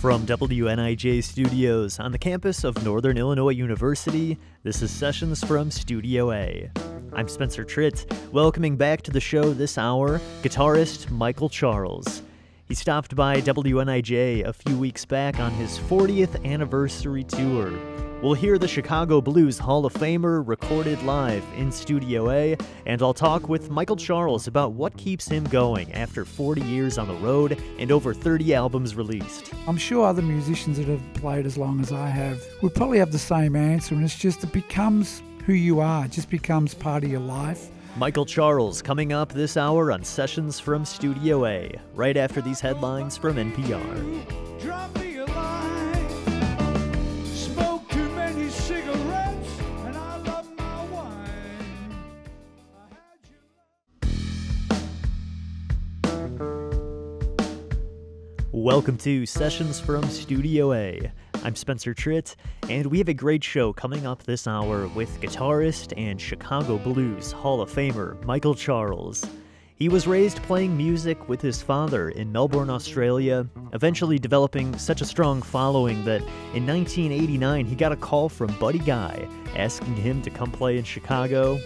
From WNIJ Studios on the campus of Northern Illinois University, this is Sessions from Studio A. I'm Spencer Tritt, welcoming back to the show this hour, guitarist Michael Charles. He stopped by WNIJ a few weeks back on his 40th anniversary tour. We'll hear the Chicago Blues Hall of Famer recorded live in Studio A, and I'll talk with Michael Charles about what keeps him going after 40 years on the road and over 30 albums released. I'm sure other musicians that have played as long as I have would probably have the same answer, and it's just it becomes who you are, it just becomes part of your life. Michael Charles coming up this hour on Sessions from Studio A, right after these headlines from NPR. Welcome to Sessions from Studio A. I'm Spencer Tritt, and we have a great show coming up this hour with guitarist and Chicago Blues Hall of Famer Michael Charles. He was raised playing music with his father in Melbourne, Australia, eventually developing such a strong following that in 1989 he got a call from Buddy Guy asking him to come play in Chicago.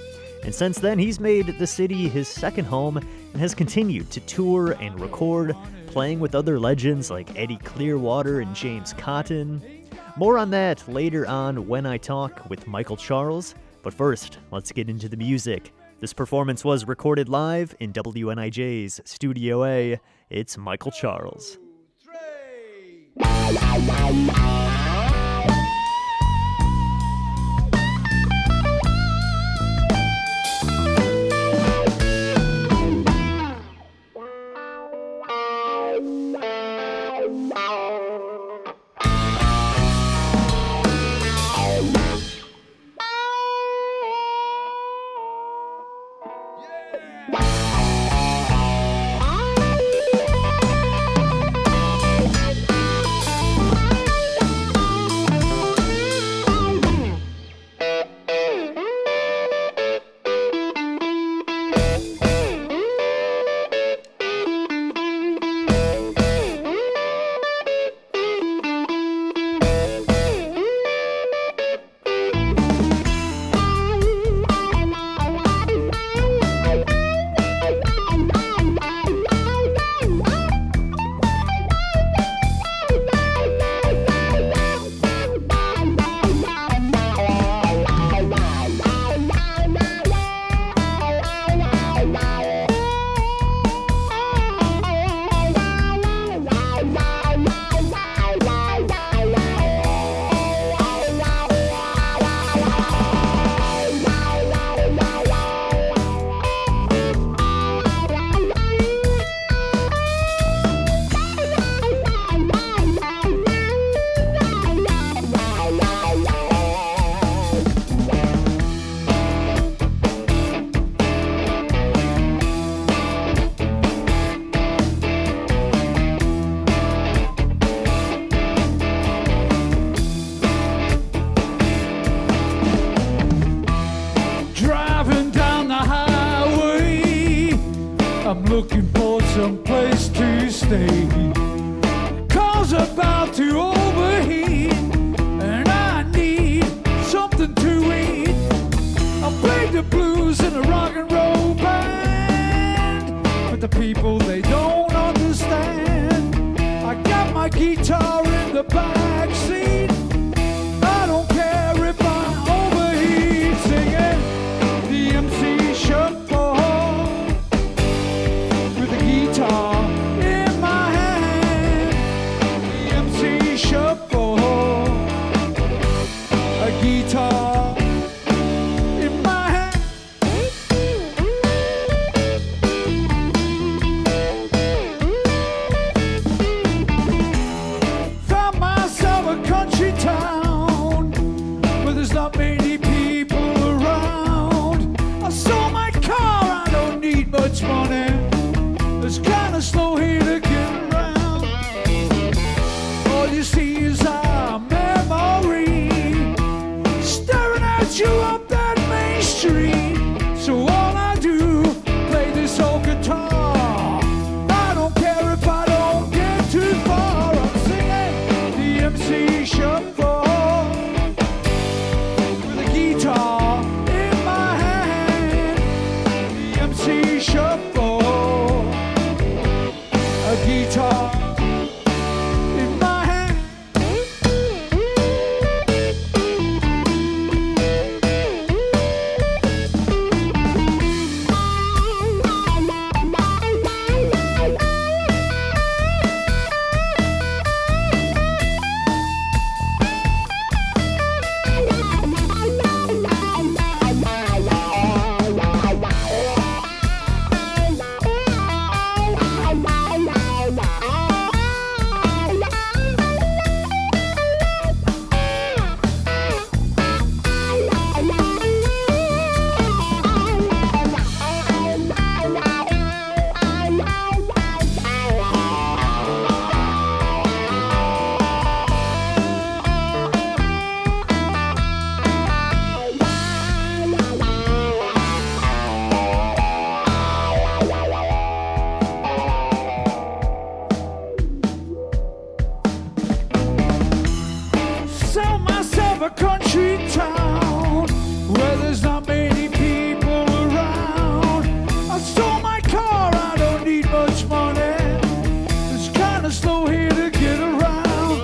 And since then, he's made the city his second home and has continued to tour and record, playing with other legends like Eddie Clearwater and James Cotton. More on that later on when I talk with Michael Charles. But first, let's get into the music. This performance was recorded live in WNIJ's Studio A. It's Michael Charles. Guitar. I don't care if I don't get too far. I'm singing. MC shuffle, a guitar in my hand. Sell myself a country town where there's not many people around. I stole my car, I don't need much money. It's kinda slow here to get around.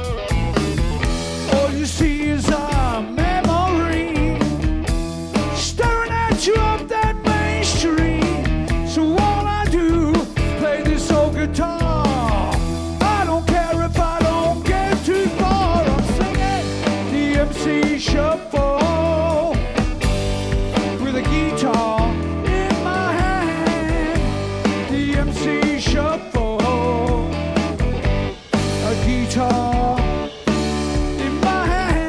All you see is a memory staring at you up that main street. So all I do, play this old guitar. I don't care if I don't get too far. I'm singing the MC shuffle with a guitar in my hand. The MC shuffle, a guitar in my hand.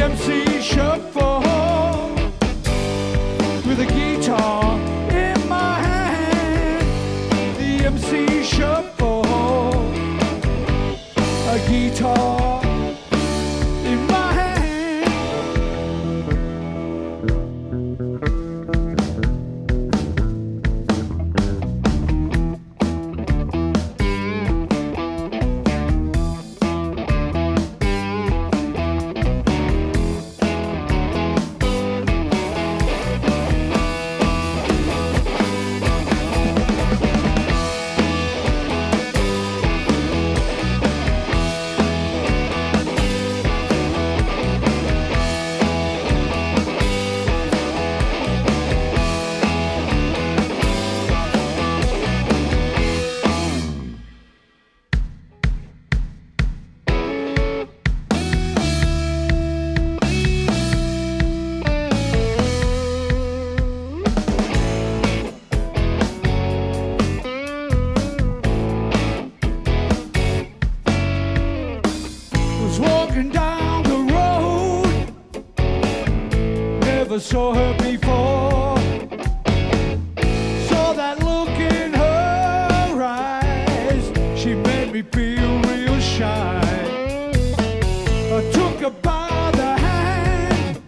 MC shuffle with a guitar in my hand. The MC shuffle, a guitar in my hand. Walking down the road, never saw her before. Saw that look in her eyes, she made me feel real shy. I took her by the hand,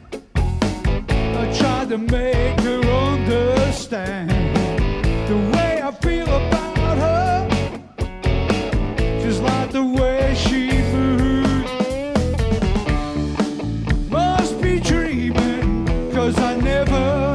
I tried to make her understand the way I feel about her, just like the way she moves. Must be dreaming, 'cause I never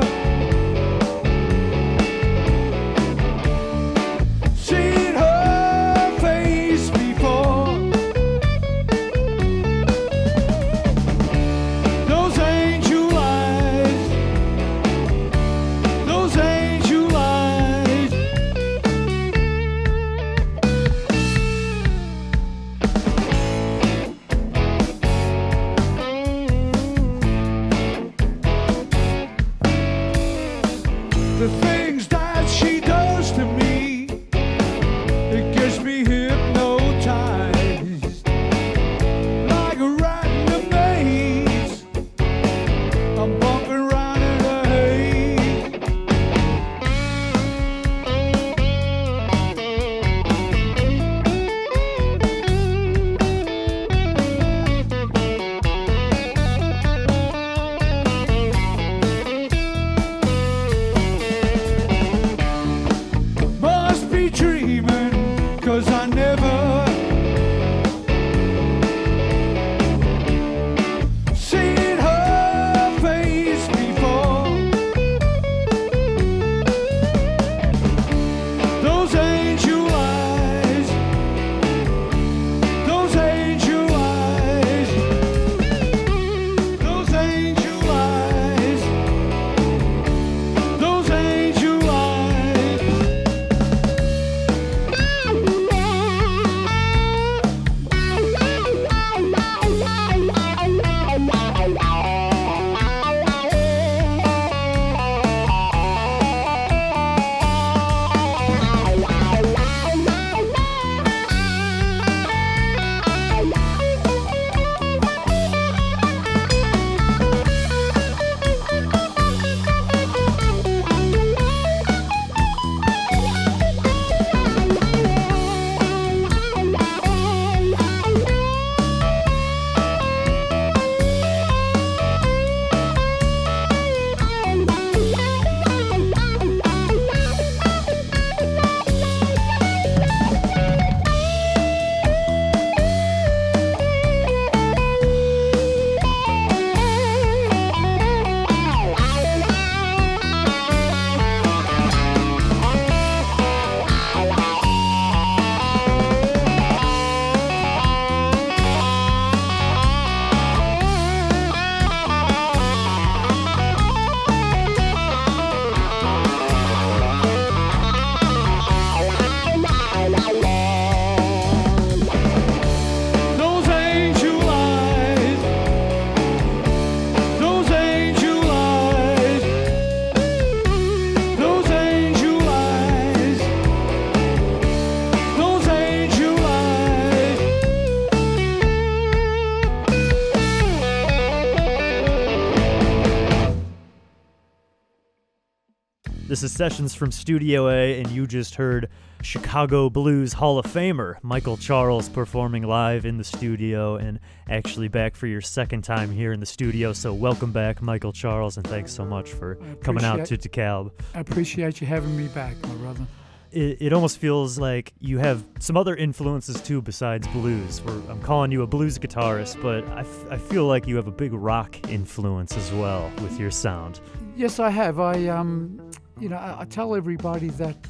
This is Sessions from Studio A, and you just heard Chicago Blues Hall of Famer Michael Charles performing live in the studio, and actually back for your second time here in the studio. So welcome back, Michael Charles, and thanks so much for coming out to DeKalb. I appreciate you having me back, my brother. It almost feels like you have some other influences too besides blues. I'm calling you a blues guitarist, but I feel like you have a big rock influence as well with your sound. Yes, I have. I tell everybody that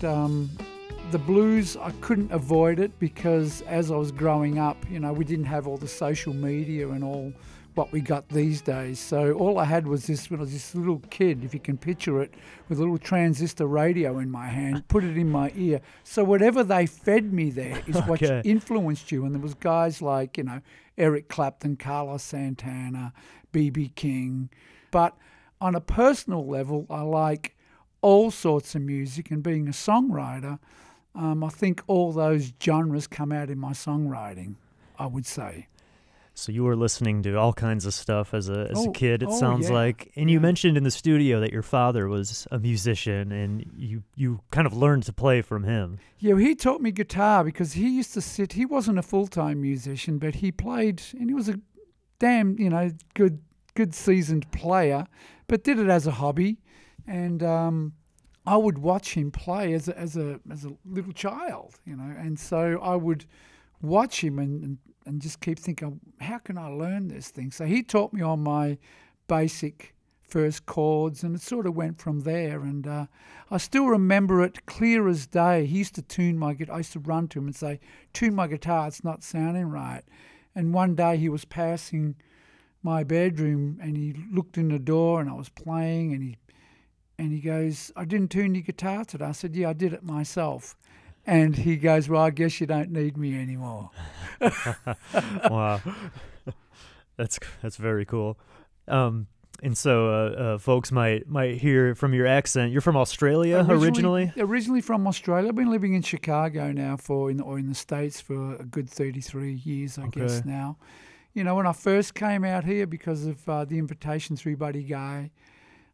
the blues, I couldn't avoid it because as I was growing up, we didn't have all the social media and all what we got these days. So all I had was when I was this little kid, if you can picture it, with a little transistor radio in my hand, put it in my ear. So whatever they fed me there is what influenced you. And there was guys like, Eric Clapton, Carlos Santana, B.B. King. But on a personal level, I like all sorts of music, and being a songwriter, I think all those genres come out in my songwriting, I would say. So you were listening to all kinds of stuff as a kid, it sounds like. And you mentioned in the studio that your father was a musician, and you kind of learned to play from him. Yeah, he taught me guitar because he used to sit. He wasn't a full-time musician, but he played, and he was a damn, good seasoned player, but did it as a hobby. And I would watch him play as a little child, and so I would watch him and just keep thinking, how can I learn this thing? So he taught me on my basic first chords, and it sort of went from there. And I still remember it clear as day. He used to tune my guitar. I used to run to him and say, tune my guitar, it's not sounding right. And one day he was passing my bedroom and he looked in the door and I was playing, and he goes, I didn't tune your guitar today. I said, yeah, I did it myself. And he goes, well, I guess you don't need me anymore. Wow. That's very cool. And so folks might hear from your accent, you're from Australia originally? Originally from Australia. I've been living in Chicago now in the States for a good 33 years, I guess now. When I first came out here because of the invitation through Buddy Guy,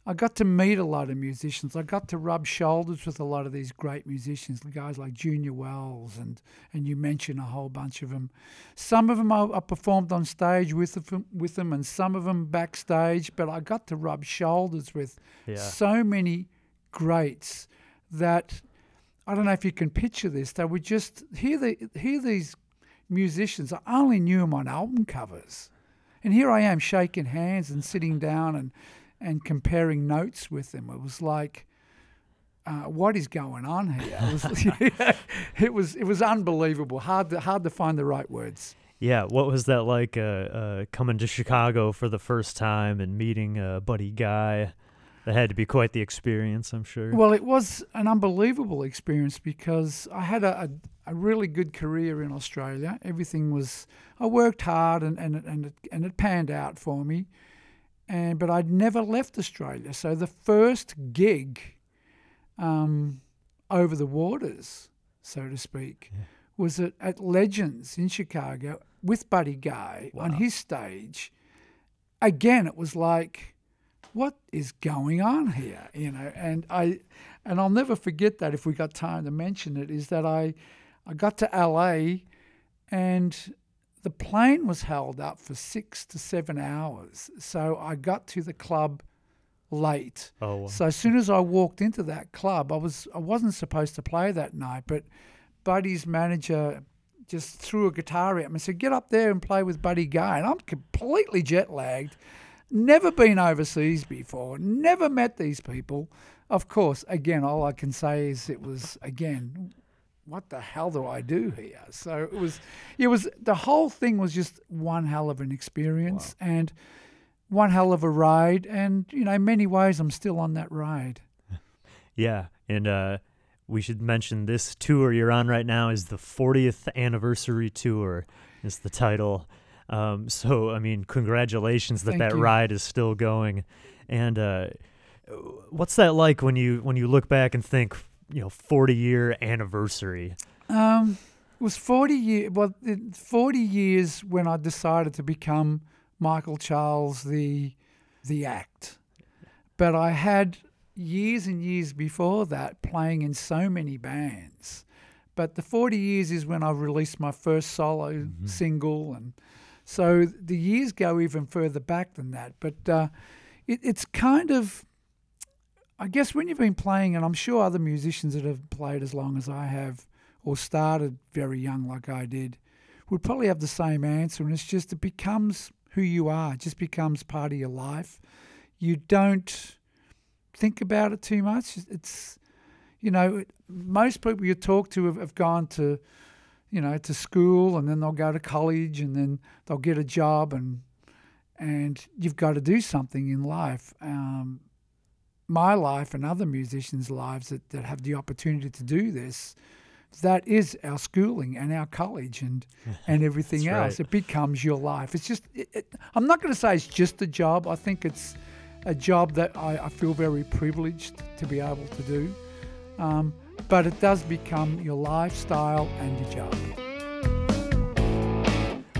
I got to meet a lot of musicians. I got to rub shoulders with a lot of these great musicians, guys like Junior Wells, and you mentioned a whole bunch of them. Some of them I performed on stage with them, and some of them backstage, but I got to rub shoulders with so many greats that, I don't know if you can picture this, they would just hear these musicians. I only knew them on album covers. And here I am shaking hands and sitting down and comparing notes with them. It was like, what is going on here? It was unbelievable. Hard to find the right words. Yeah, what was that like coming to Chicago for the first time and meeting Buddy Guy? That had to be quite the experience, I'm sure. Well, it was an unbelievable experience because I had a really good career in Australia. I worked hard and it panned out for me. But I'd never left Australia. So the first gig over the waters, so to speak, was at Legends in Chicago with Buddy Guy on his stage. Again, it was like, what is going on here? And I'll never forget that, if we got time to mention it, is that I got to LA and the plane was held up for 6 to 7 hours. So I got to the club late. Oh, wow. So as soon as I walked into that club, I wasn't supposed to play that night, but Buddy's manager just threw a guitar at me and said, get up there and play with Buddy Guy. And I'm completely jet lagged, never been overseas before, never met these people. Of course, again, all I can say is it was, again, what the hell do I do here? So it was the whole thing was just one hell of an experience and one hell of a ride. And, in many ways, I'm still on that ride. Yeah. And we should mention this tour you're on right now is the 40th anniversary tour is the title. So, I mean, congratulations that ride is still going. And what's that like when you look back and think, 40-year anniversary? It was 40 years. Well, 40 years when I decided to become Michael Charles, the act. But I had years and years before that playing in so many bands. But the 40 years is when I released my first solo single. And so the years go even further back than that. But it's kind of, I guess when you've been playing, and I'm sure other musicians that have played as long as I have or started very young like I did would probably have the same answer. And it's just it becomes who you are. It just becomes part of your life. You don't think about it too much. It's, you know, most people you talk to have gone to, you know, to school, and then they'll go to college, and then they'll get a job, and you've got to do something in life. My life and other musicians' lives that have the opportunity to do this, that is our schooling and our college and everything else. Right. It becomes your life. It's just, I'm not going to say it's just a job. I think it's a job that I feel very privileged to be able to do. But it does become your lifestyle and your job.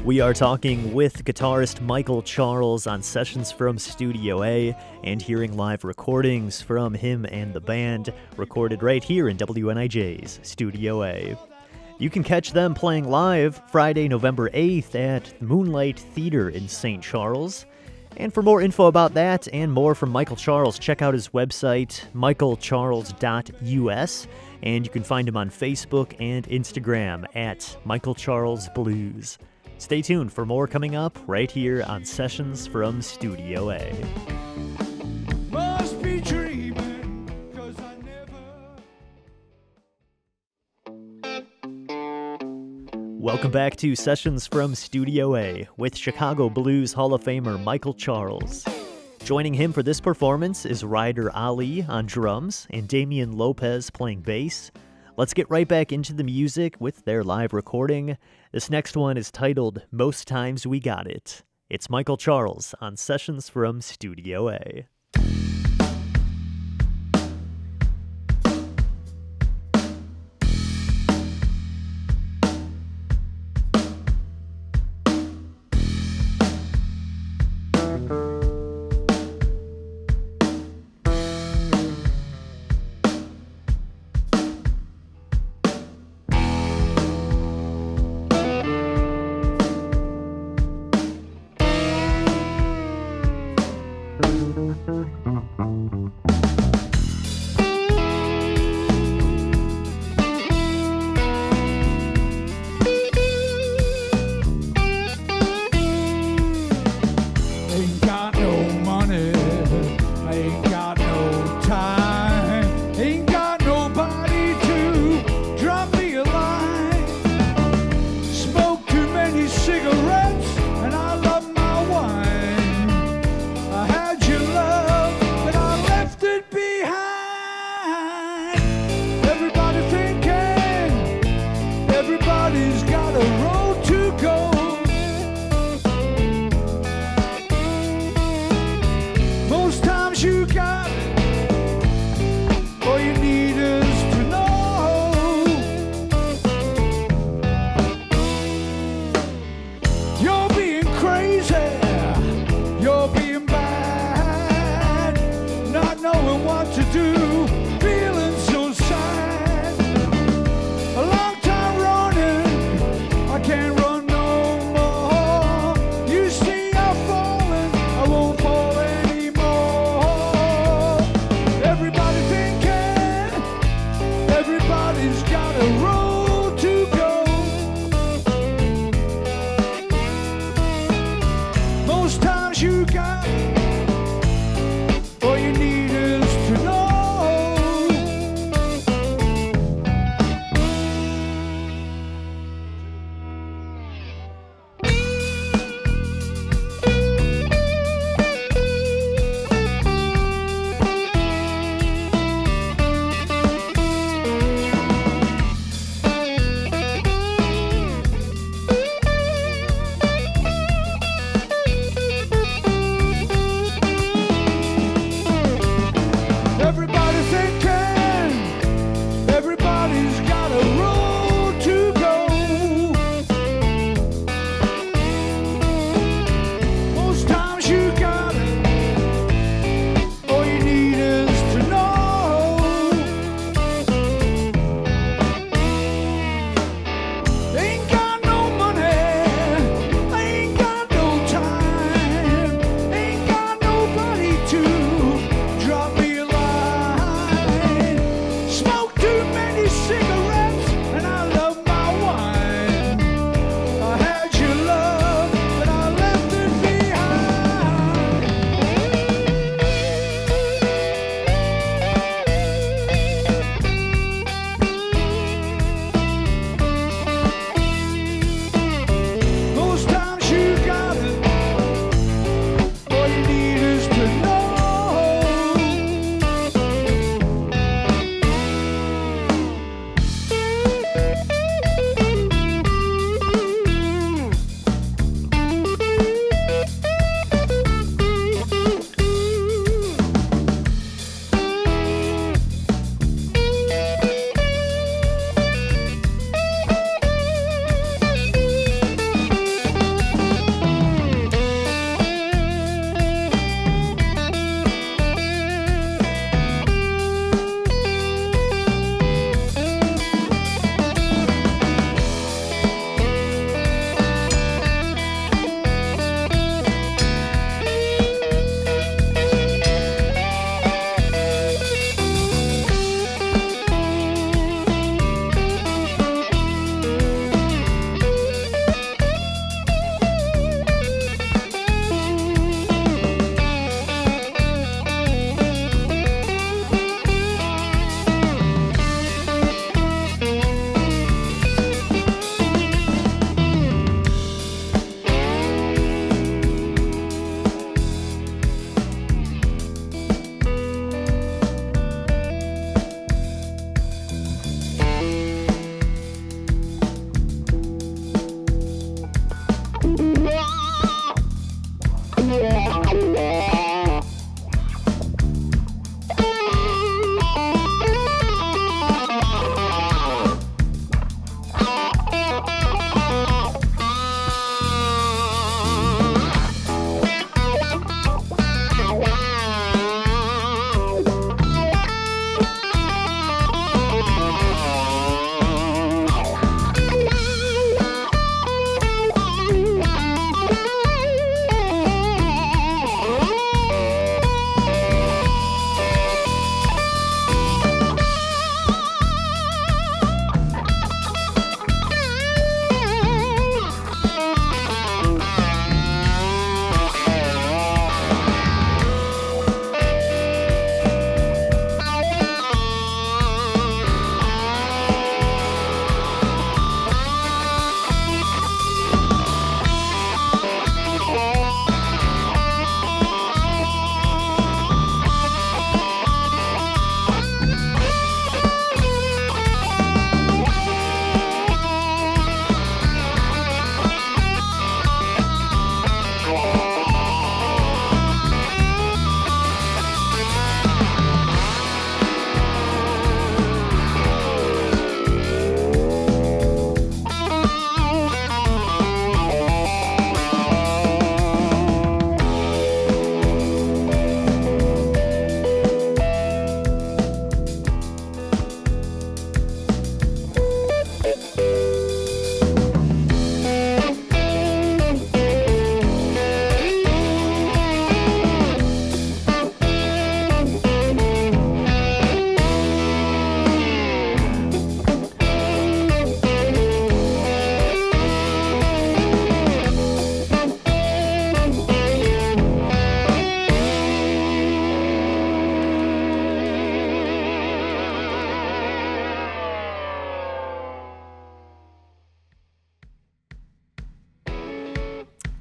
We are talking with guitarist Michael Charles on sessions from Studio A and hearing live recordings from him and the band recorded right here in WNIJ's Studio A. You can catch them playing live Friday, November 8th at Moonlight Theater in St. Charles. And for more info about that and more from Michael Charles, check out his website, michaelcharles.us, and you can find him on Facebook and Instagram at Michael Charles Blues. Stay tuned for more coming up right here on Sessions from Studio A. Must be dreaming, 'cause I never... Welcome back to Sessions from Studio A with Chicago Blues Hall of Famer Michael Charles. Joining him for this performance is Ryder Ali on drums and Damian Lopez playing bass. Let's get right back into the music with their live recording. This next one is titled Most Times We Got It. It's Michael Charles on Sessions from Studio A.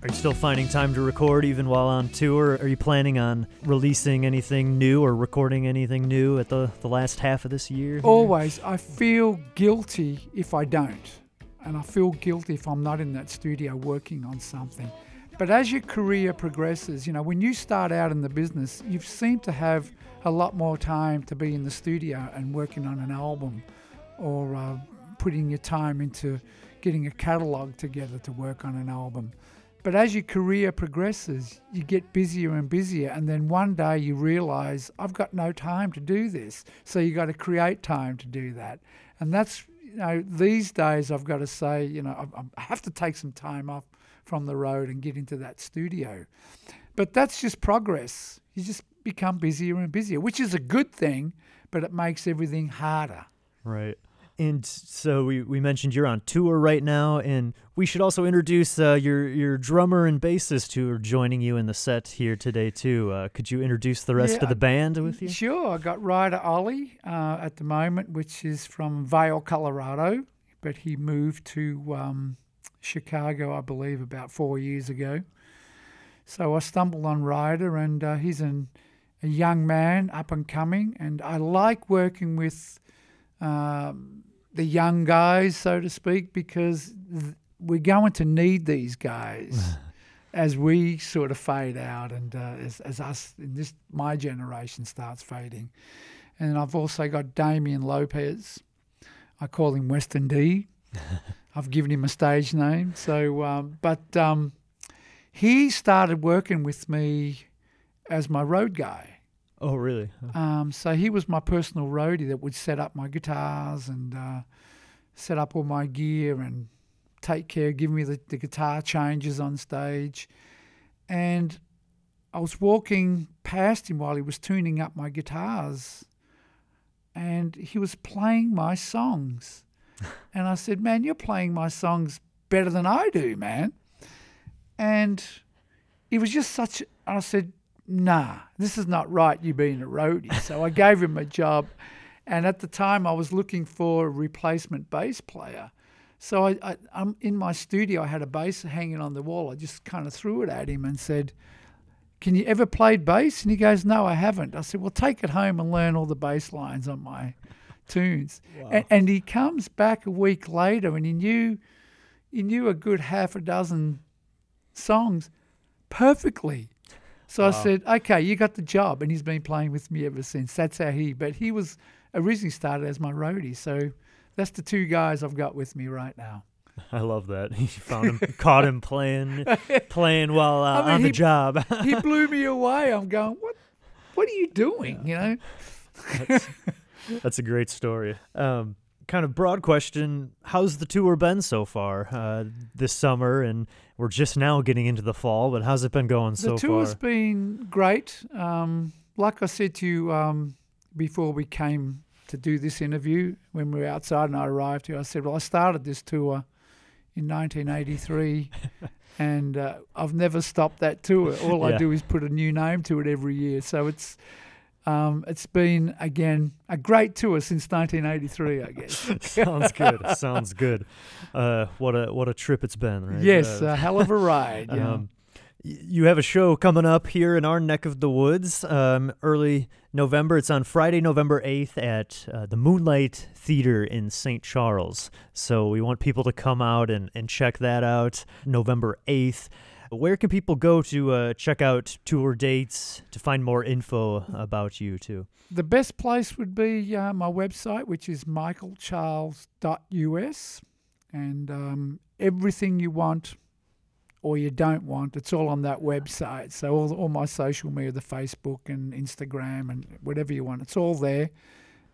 Are you still finding time to record even while on tour? Are you planning on releasing anything new or recording anything new at the last half of this year? Always. I feel guilty if I don't. And I feel guilty if I'm not in that studio working on something. But as your career progresses, you know, when you start out in the business, you seem to have a lot more time to be in the studio and working on an album, or putting your time into getting a catalogue together to work on an album. But as your career progresses, you get busier and busier, and then one day you realise, I've got no time to do this. So you got to create time to do that. And that's, you know, these days I've got to say, you know, I have to take some time off from the road and get into that studio. But that's just progress. You just become busier and busier, which is a good thing, but it makes everything harder. Right. And so we mentioned you're on tour right now, and we should also introduce your drummer and bassist who are joining you in the set here today too. Could you introduce the rest of the band with you? Sure. I got Ryder Ollie at the moment, which is from Vail, Colorado, but he moved to Chicago, I believe, about 4 years ago. So I stumbled on Ryder, and he's a young man, up and coming, and I like working with the young guys, so to speak, because we're going to need these guys as we sort of fade out, and as us in my generation starts fading. And I've also got Damien Lopez. I call him Western D. I've given him a stage name. So, but he started working with me as my road guy. Oh, really? So he was my personal roadie that would set up my guitars and set up all my gear and take care, give me the guitar changes on stage. And I was walking past him while he was tuning up my guitars, and he was playing my songs. And I said, man, you're playing my songs better than I do, man. And it was just I said, nah, this is not right, you being a roadie. So I gave him a job. And at the time, I was looking for a replacement bass player. So I'm in my studio. I had a bass hanging on the wall. I just kind of threw it at him and said, can you ever play bass? And he goes, no, I haven't. I said, well, take it home and learn all the bass lines on my tunes. Wow. And he comes back a week later, and he knew a good half a dozen songs perfectly. So I said, okay, you got the job. And he's been playing with me ever since. That's how but he was originally started as my roadie. So that's the two guys I've got with me right now. I love that. You found him, caught him playing while on the job. He blew me away. I'm going, what are you doing? You know? That's a great story. Kind of broad question, how's the tour been so far this summer? And we're just now getting into the fall, but how's it been going so far? The tour's been great. Like I said to you before we came to do this interview, when we were outside and I arrived here, I said, well, I started this tour in 1983 and I've never stopped that tour. All I do is put a new name to it every year. So it's been, again, a great tour since 1983, I guess. Sounds good. Sounds good. What a trip it's been, right? Yes, a hell of a ride. Yeah. You have a show coming up here in our neck of the woods early November. It's on Friday, November 8th at the Moonlight Theater in St. Charles. So we want people to come out and check that out November 8th. Where can people go to check out tour dates, to find more info about you, too? The best place would be my website, which is michaelcharles.us. And everything you want or you don't want, it's all on that website. So all my social media, the Facebook and Instagram and whatever you want, it's all there.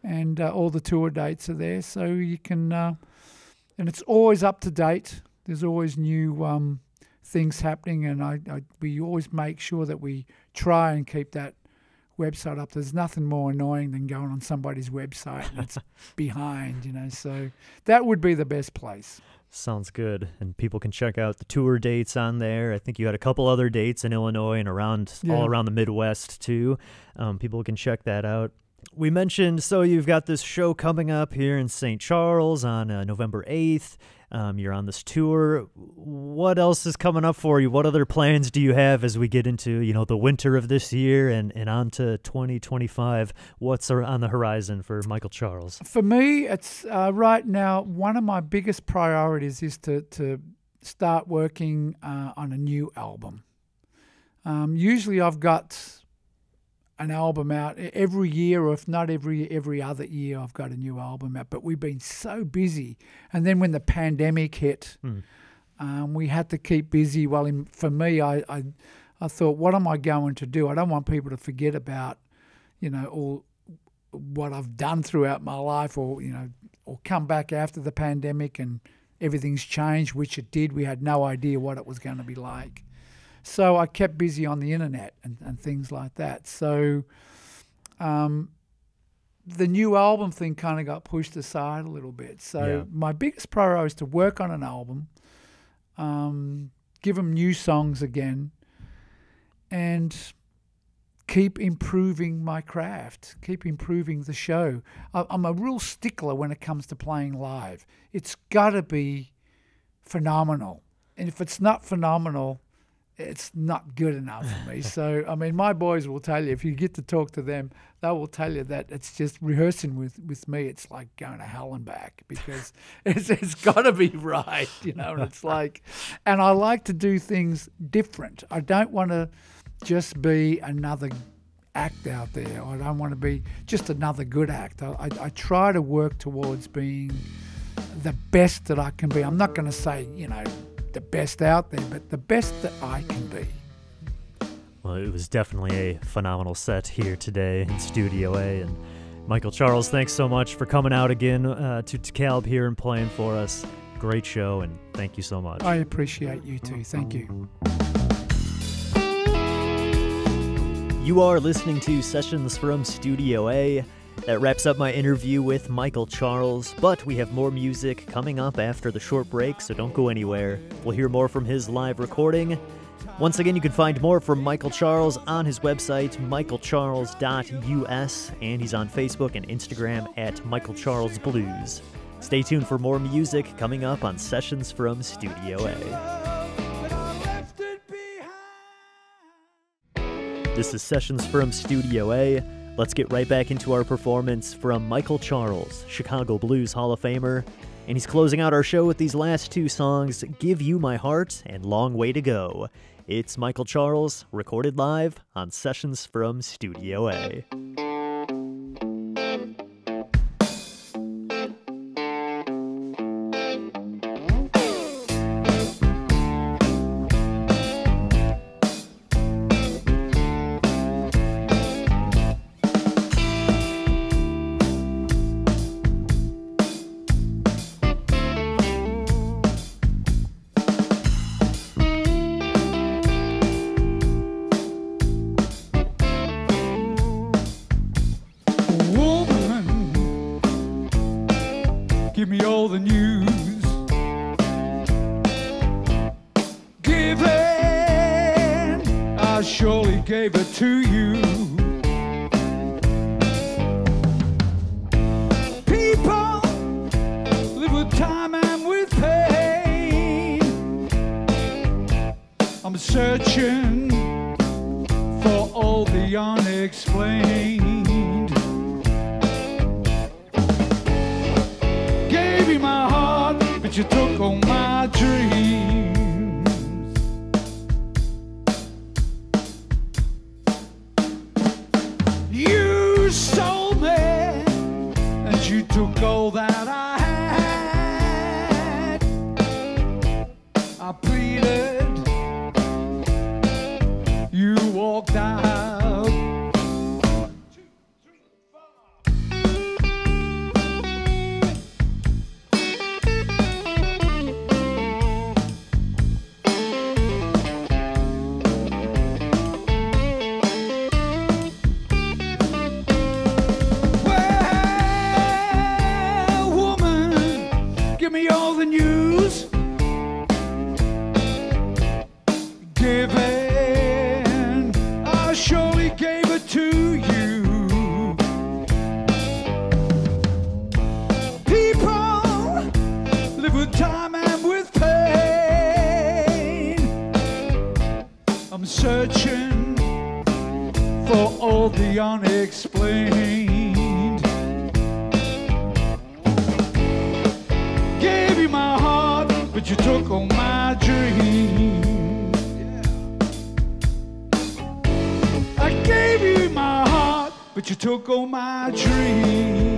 And all the tour dates are there. So you can, and it's always up to date. There's always new things happening, and we always make sure that we try and keep that website up. There's nothing more annoying than going on somebody's website and it's behind, you know. So that would be the best place. Sounds good. And people can check out the tour dates on there. I think you had a couple other dates in Illinois and all around the Midwest too. People can check that out. We mentioned, so you've got this show coming up here in St. Charles on November 8th. You're on this tour. What else is coming up for you? What other plans do you have as we get into, the winter of this year and on to 2025? What's on the horizon for Michael Charles? For me, it's right now, one of my biggest priorities is to start working on a new album. Usually I've got an album out every year, or if not every other year, I've got a new album out. But we've been so busy. And then when the pandemic hit, we had to keep busy. Well, for me, I thought, what am I going to do? I don't want people to forget about, all what I've done throughout my life, or come back after the pandemic and everything's changed, which it did. We had no idea what it was going to be like. So I kept busy on the internet and things like that. So the new album thing kind of got pushed aside a little bit. So my biggest priority is to work on an album, give them new songs again, and keep improving my craft, keep improving the show. I'm a real stickler when it comes to playing live. It's got to be phenomenal. And if it's not phenomenal, it's not good enough for me. So, I mean, my boys will tell you, if you get to talk to them, they will tell you that it's just rehearsing with me. It's like going to hell and back, because it's got to be right, and it's like, and I like to do things different. I don't want to just be another act out there. I don't want to be just another good act. I try to work towards being the best that I can be. I'm not going to say, the best out there, but the best that I can be. Well, it was definitely a phenomenal set here today in Studio A. And Michael Charles, thanks so much for coming out again to DeKalb here and playing for us. Great show, and thank you so much. I appreciate you too. Thank you. You are listening to Sessions from Studio A. That wraps up my interview with Michael Charles, but we have more music coming up after the short break, so don't go anywhere. We'll hear more from his live recording. Once again, you can find more from Michael Charles on his website, michaelcharles.us, and he's on Facebook and Instagram at michaelcharlesblues. Stay tuned for more music coming up on Sessions from Studio A. This is Sessions from Studio A. Let's get right back into our performance from Michael Charles, Chicago Blues Hall of Famer. And he's closing out our show with these last two songs, Give You My Heart and Long Way to Go. It's Michael Charles, recorded live on Sessions from Studio A. Give me all the news. Give it, I surely gave it to you. People live with time and with pain. I'm searching for all the unexplained. My heart, but you took all my dreams. You sold me, and you took all that I had. I pleaded, you walked out. Give me all the news. Given, I surely gave it to you. People live with time and with pain. I'm searching for all the unexplained. My heart, but you took all my dreams. I gave you my heart, but you took all my dreams.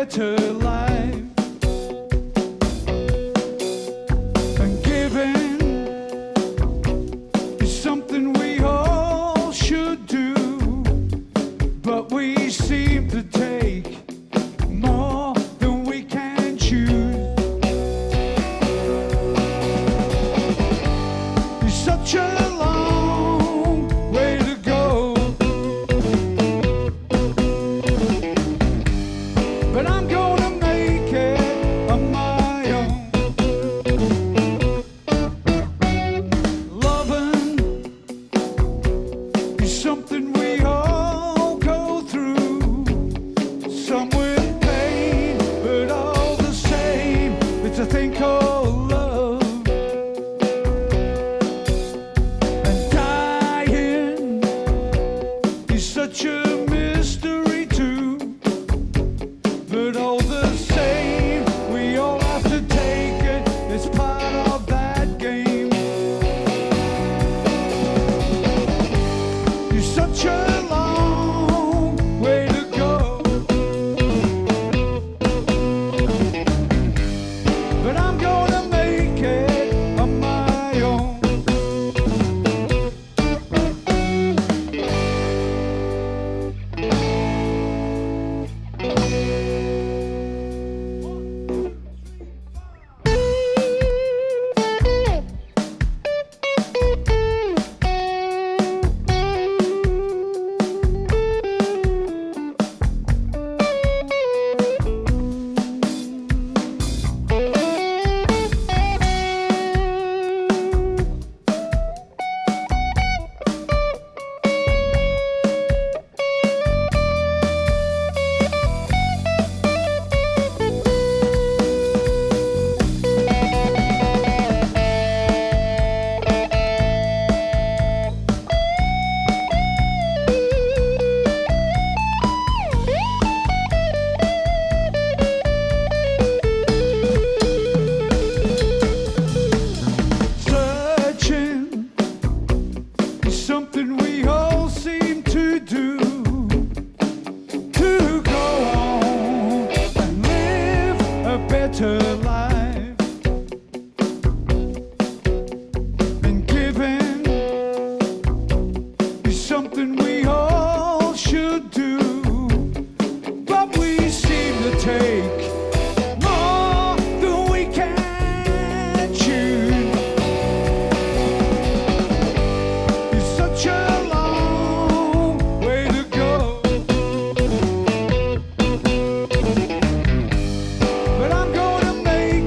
better life. And giving is something we all should do, but we seem to take more than we can choose. It's such a long way to go, but I'm gonna make it on my own. Loving is something we all go through, some with pain, but all the same, it's a thing called love. And dying is such a mystery too, but all the same, we all have to take it. It's part of that game. It's such a long way to go, but I'm gonna make it on my own. Searching is something we all seem to do, to go on and live a better life. And giving is something we all should do, but we seem to take more than we can choose. It's such a long way to go, but I'm gonna make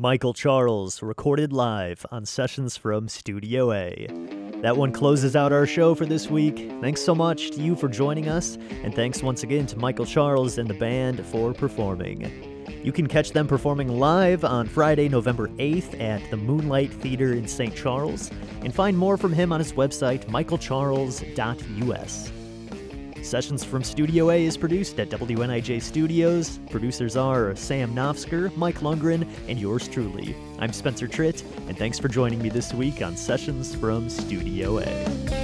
Michael Charles, recorded live on Sessions from Studio A. That one closes out our show for this week. Thanks so much to you for joining us, and thanks once again to Michael Charles and the band for performing. You can catch them performing live on Friday, November 8th at the Moonlight Theater in St. Charles, and find more from him on his website, michaelcharles.us. Sessions from Studio A is produced at WNIJ Studios. Producers are Sam Knopfsker, Mike Lundgren, and yours truly. I'm Spencer Tritt, and thanks for joining me this week on Sessions from Studio A.